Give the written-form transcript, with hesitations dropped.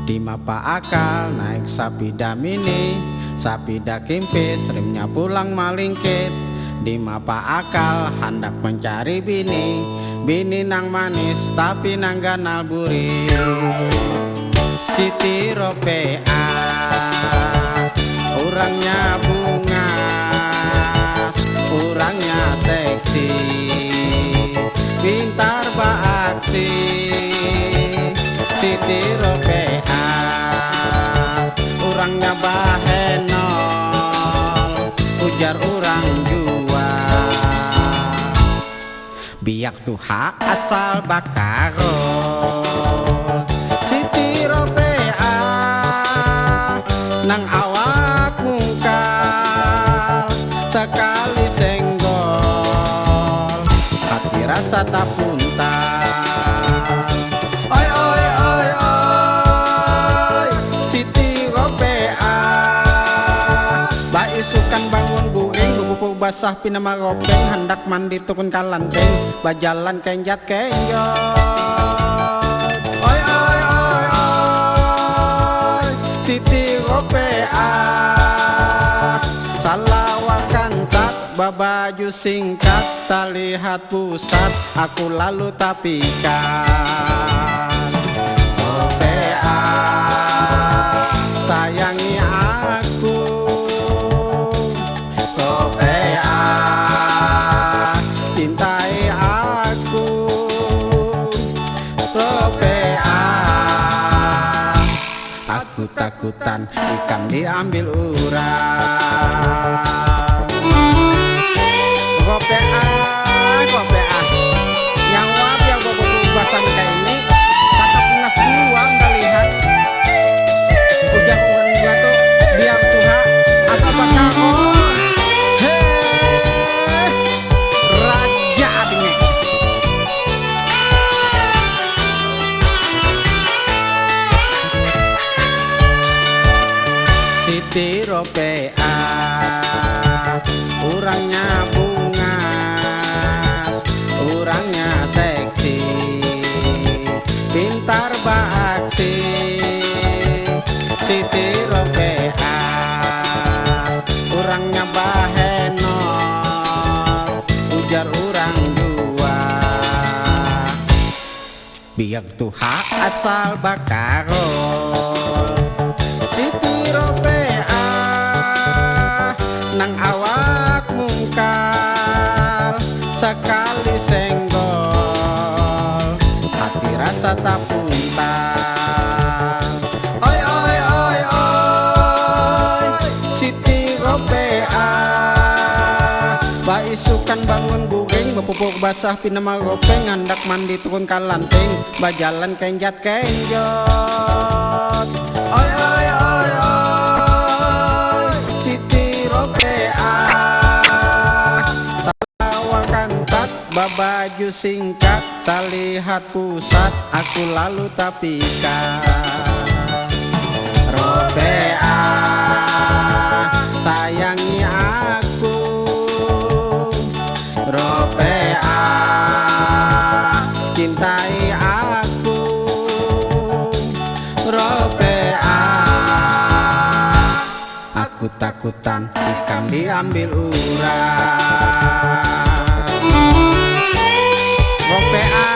Di mapa akal naik sapida mini, sapida kimpis, remnya pulang malingkit. Di mapa akal hendak mencari bini, bini nang manis tapi nang ganal buri. Siti Ropea orangnya bunga, orangnya seksi, pintar beraksi. Siti Ropea orangnya bahenol, ujar orang jua. Biak tuha asal bakarol. Siti Ropea nang awak mungkal, sekali senggol hati rasa tak puntal. Oi oi oi oi Siti Ropea baisukan bangun guring, bubuk basah pinama ropeng, hendak mandi tukun kalanteng, bajalan kenjat kenjot. Oi oi oi oi Siti Ropea salawakan tat, babaju singkat, salihat pusat, aku lalu tapikan. Ropea sayangi aku, Ropea cintai aku, Ropea. Aku takutan ikan diambil urang. Ropea, Ropea nyawa biar basan kayak ini kata punas buang gak lihat. Udah orang tuh biar Tuhan asal bakal raja abingnya. Siti Ropea orangnya bunga, orangnya seksi, pintar beraksi. Siti Ropea orangnya bahenol, ujar orang jua. Biak tuha asal bakarol. Siti Ropea nang awak mungkal, sekali senggol hati rasa tak puntal. Oi oi oi oi Siti Ropea baisukan bangun guring, bepupuk basah pinama ropeng, hendak mandi tukun kalanteng, bajalan kenjat kenjot. Oi oi oi oi Siti Ropea salawakan tat, babaju singkat, salihat pusat, aku lalu tapikan. Ropea sayangi aku, Ropea cintai aku, Ropea. Aku takutan ikan diambil urang. Ropea